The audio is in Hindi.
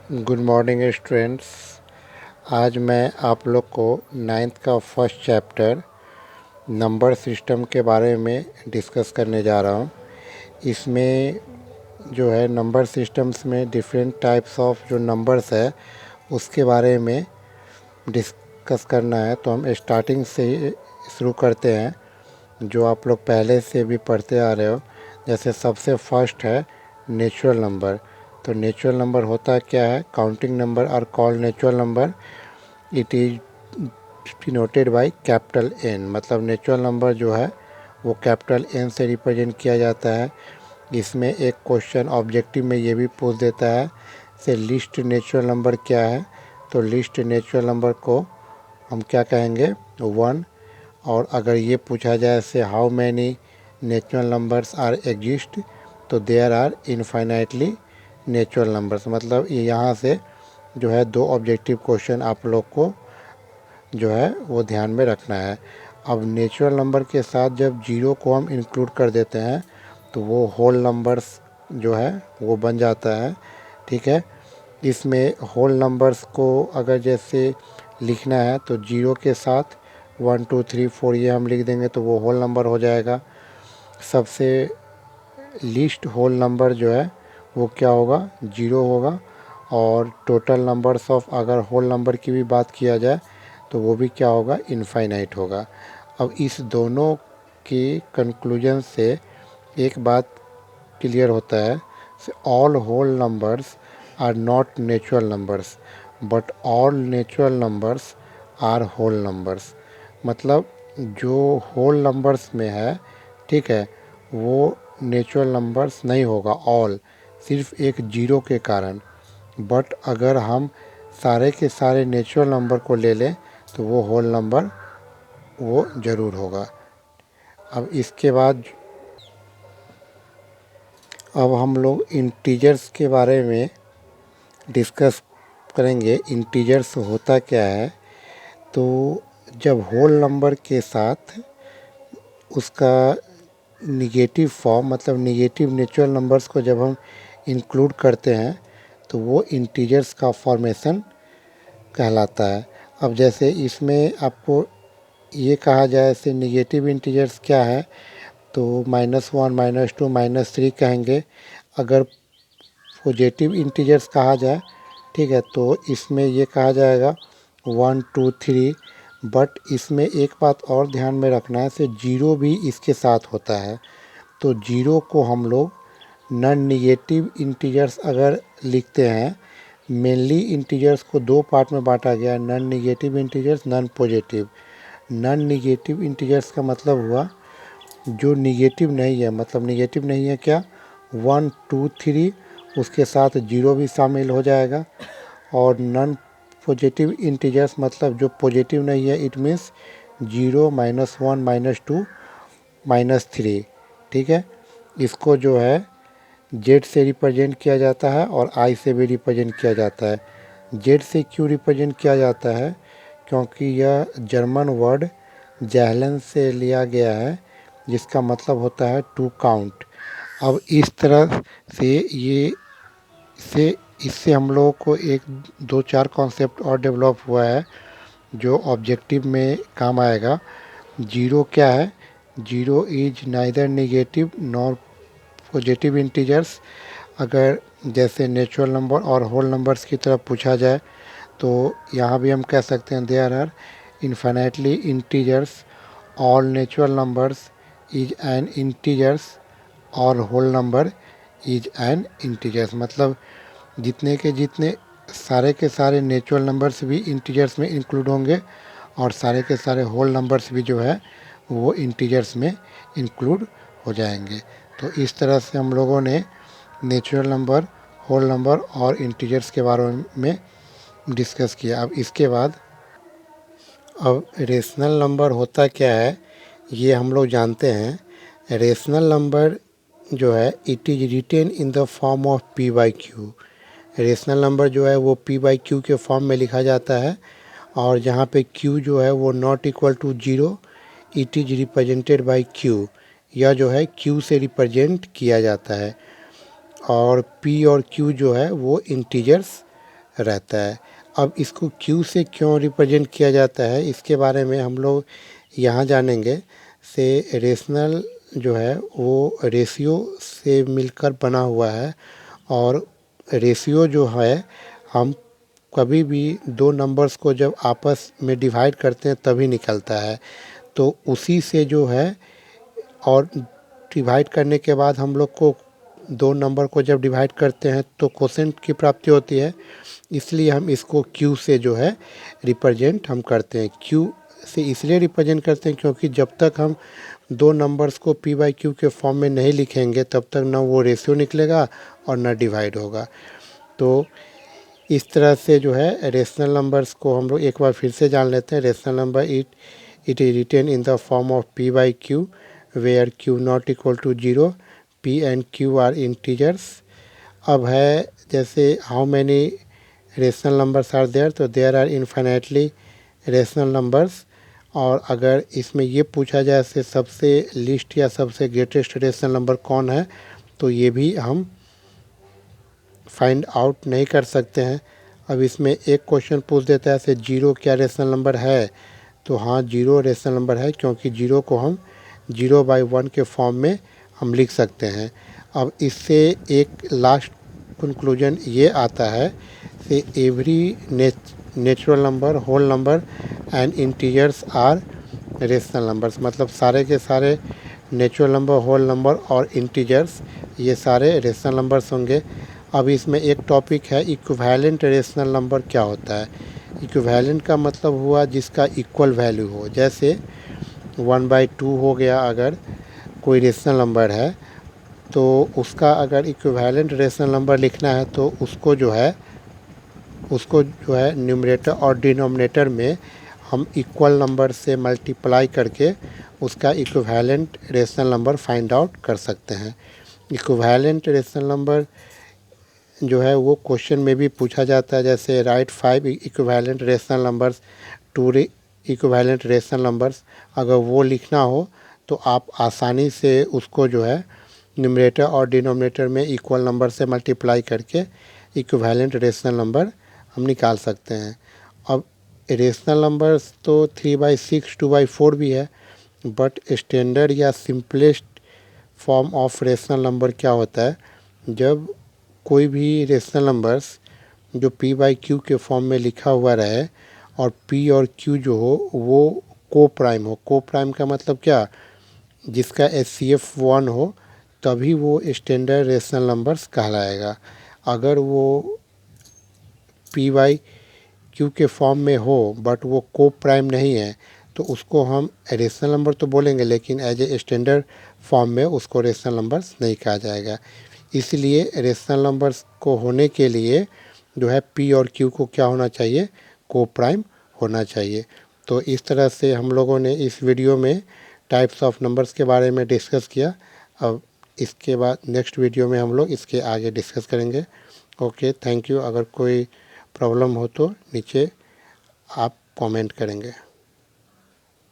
Good morning students. आज मैं आप लोग को नाइन्थ का फर्स्ट चैप्टर नंबर सिस्टम के बारे में डिस्कस करने जा रहा हूँ। इसमें जो है नंबर सिस्टम्स में डिफरेंट टाइप्स ऑफ जो नंबर्स है उसके बारे में डिस्कस करना है। तो हम स्टार्टिंग से ही शुरू करते हैं, जो आप लोग पहले से भी पढ़ते आ रहे हो। जैसे सबसे फर्स्ट है नेचुरल नंबर। तो नेचुरल नंबर होता क्या है? Counting number are called natural number. It is denoted by capital N. मतलब नेचुरल नंबर जो है वो कैपिटल एन से रिप्रेजेंट किया जाता है। इसमें एक क्वेश्चन ऑब्जेक्टिव में ये भी पूछ देता है से लिस्ट नेचुरल नंबर क्या है। तो लिस्ट नेचुरल नंबर को हम क्या कहेंगे? वन। और अगर ये पूछा जाए से how many natural numbers are exist, तो there are infinitely natural numbers. मतलब यहाँ से जो है दो ऑब्जेक्टिव क्वेश्चन आप लोग को जो है वो ध्यान में रखना है। अब नेचुरल नंबर के साथ जब जीरो को हम इंक्लूड कर देते हैं तो वो होल नंबर्स जो है वो बन जाता है। ठीक है, इसमें होल नंबर्स को अगर जैसे लिखना है तो जीरो के साथ 1 2 3 4 ये हम लिख देंगे तो वो होल नंबर हो जाएगा। सबसे लीस्ट होल नंबर जो है वो क्या होगा? जीरो होगा। और टोटल नंबर्स ऑफ अगर होल नंबर की भी बात किया जाए तो वो भी क्या होगा? इनफाइनाइट होगा। अब इस दोनों के कंक्लूजन से एक बात क्लियर होता है, all whole numbers are not natural numbers but all natural numbers are whole numbers. मतलब जो होल नंबर्स में है, ठीक है, वो नेचुरल नंबर्स नहीं होगा ऑल, सिर्फ एक जीरो के कारण। बट अगर हम सारे के सारे नेचुरल नंबर को ले लें तो वो होल नंबर वो ज़रूर होगा। अब इसके बाद अब हम लोग इंटीजर्स के बारे में डिस्कस करेंगे। इंटीजर्स होता क्या है? तो जब होल नंबर के साथ उसका निगेटिव फॉर्म, मतलब निगेटिव नेचुरल नंबर्स को जब हम इंक्लूड करते हैं तो वो इंटीजर्स का फॉर्मेशन कहलाता है। अब जैसे इसमें आपको ये कहा जाए से निगेटिव इंटीजर्स क्या है, तो -1 -2 -3 कहेंगे। अगर पॉजिटिव इंटीजर्स कहा जाए, ठीक है, तो इसमें ये कहा जाएगा 1 2 3। बट इसमें एक बात और ध्यान में रखना है से जीरो भी इसके साथ होता है। तो जीरो को हम लोग नॉन निगेटिव इंटीजर्स अगर लिखते हैं, मेनली इंटीजर्स को दो पार्ट में बांटा गया है, non negative integers, non positive. Non negative integers का मतलब हुआ जो निगेटिव नहीं है। मतलब निगेटिव नहीं है क्या? 1 2 3 उसके साथ जीरो भी शामिल हो जाएगा। और नॉन पॉजिटिव इंटीजर्स मतलब जो पॉजिटिव नहीं है, इट मीन्स जीरो -1 -2 -3। ठीक है, इसको जो है जेड से रिप्रेजेंट किया जाता है और आई से भी रिप्रेजेंट किया जाता है। जेड से क्यों रिप्रेजेंट किया जाता है? क्योंकि यह जर्मन वर्ड जैहलन से लिया गया है, जिसका मतलब होता है टू काउंट। अब इस तरह से ये से इससे हम लोगों को एक दो चार कॉन्सेप्ट और डेवलप हुआ है जो ऑब्जेक्टिव में काम आएगा। जीरो क्या है? Zero is neither negative nor positive integers. अगर जैसे नेचुरल नंबर और होल नंबर्स की तरफ पूछा जाए तो यहाँ भी हम कह सकते हैं there are infinitely integers, all natural numbers is an integers और whole number is an integers. मतलब जितने के जितने सारे के सारे नेचुरल नंबर्स भी इंटीजर्स में इंक्लूड होंगे और सारे के सारे होल नंबर्स भी जो है वो इंटीजर्स में इंक्लूड हो जाएंगे। तो इस तरह से हम लोगों ने नेचुरल नंबर, होल नंबर और इंटीजर्स के बारे में डिस्कस किया। अब इसके बाद अब रेशनल नंबर होता क्या है ये हम लोग जानते हैं। रेशनल नंबर जो है it is written in the form of P by Q. Rational number जो है वो पी बाई क्यू के फॉर्म में लिखा जाता है और जहाँ पे क्यू जो है वो not equal to zero, it is represented by Q. यह जो है क्यू से रिप्रेजेंट किया जाता है। और पी और क्यू जो है वो इंटीजर्स रहता है। अब इसको क्यू से क्यों रिप्रेजेंट किया जाता है, इसके बारे में हम लोग यहाँ जानेंगे। से रेशनल जो है वो रेशियो से मिलकर बना हुआ है, और रेशियो जो है हम कभी भी दो नंबर्स को जब आपस में डिवाइड करते हैं तभी निकलता है। तो उसी से जो है, और डिवाइड करने के बाद हम लोग को दो नंबर को जब डिवाइड करते हैं तो कोसेंट की प्राप्ति होती है। इसलिए हम इसको क्यू से जो है रिप्रेजेंट हम करते हैं। क्यू से इसलिए रिप्रेजेंट करते हैं क्योंकि जब तक हम दो नंबर्स को पी बाई क्यू के फॉर्म में नहीं लिखेंगे तब तक ना वो रेशियो निकलेगा और ना डिवाइड होगा। तो इस तरह से जो है रेशनल नंबर्स को हम लोग एक बार फिर से जान लेते हैं। Rational number it is written in the form of P by Q where Q not equal to 0, P and Q are integers. अब है जैसे how many rational numbers are there, तो there are infinitely rational numbers. और अगर इसमें ये पूछा जाए से सबसे लिस्ट या सबसे ग्रेटेस्ट रेशनल नंबर कौन है, तो ये भी हम फाइंड आउट नहीं कर सकते हैं। अब इसमें एक क्वेश्चन पूछ देता है से 0 क्या रेशनल नंबर है, तो हाँ 0 रेशनल नंबर है, क्योंकि 0 को हम 0/1 के फॉर्म में हम लिख सकते हैं। अब इससे एक लास्ट कंक्लूजन ये आता है कि every natural number, whole number and integers are rational numbers. मतलब सारे के सारे नेचुरल नंबर, होल नंबर और इंटीजर्स ये सारे रेशनल नंबर्स होंगे। अब इसमें एक टॉपिक है इक्विवेलेंट रेशनल नंबर क्या होता है। इक्विवेलेंट का मतलब हुआ जिसका इक्वल वैल्यू हो। जैसे 1/2 हो गया, अगर कोई रेशनल नंबर है तो उसका अगर इक्विवेलेंट रेशनल नंबर लिखना है तो उसको जो है न्यूमरेटर और डिनोमिनेटर में हम इक्वल नंबर से मल्टीप्लाई करके उसका equivalent rational number find out कर सकते हैं। इक्विवेलेंट रेशनल नंबर जो है वो क्वेश्चन में भी पूछा जाता है। जैसे right 5 equivalent rational numbers two equivalent rational numbers, अगर वो लिखना हो तो आप आसानी से उसको जो है न्यूमरेटर और डिनोमिनेटर में इक्वल नंबर से मल्टीप्लाई करके इक्विवेलेंट रेशनल नंबर हम निकाल सकते हैं। अब रेशनल नंबर्स तो 3/6, 2/4 भी है, बट स्टैंडर्ड या simplest form of rational number क्या होता है, जब कोई भी रेशनल नंबर्स जो पी बाई क्यू के फॉर्म में लिखा हुआ रहे और पी और क्यू जो हो वो को प्राइम हो। को प्राइम का मतलब क्या, जिसका HCF 1 हो तभी वो स्टैंडर्ड रेशनल नंबर्स कहलाएगा। अगर वो पी बाई क्यू के फॉर्म में हो बट वो को प्राइम नहीं है तो उसको हम रेशनल नंबर तो बोलेंगे, लेकिन एज ए स्टैंडर्ड फॉर्म में उसको रेशनल नंबर्स नहीं कहा जाएगा। इसलिए रेशनल नंबर्स को होने के लिए जो है पी और क्यू को क्या होना चाहिए, को प्राइम होना चाहिए। तो इस तरह से हम लोगों ने इस वीडियो में टाइप्स ऑफ नंबर्स के बारे में डिस्कस किया। अब इसके बाद नेक्स्ट वीडियो में हम लोग इसके आगे डिस्कस करेंगे। Okay, thank you. अगर कोई प्रॉब्लम हो तो नीचे आप कमेंट करेंगे।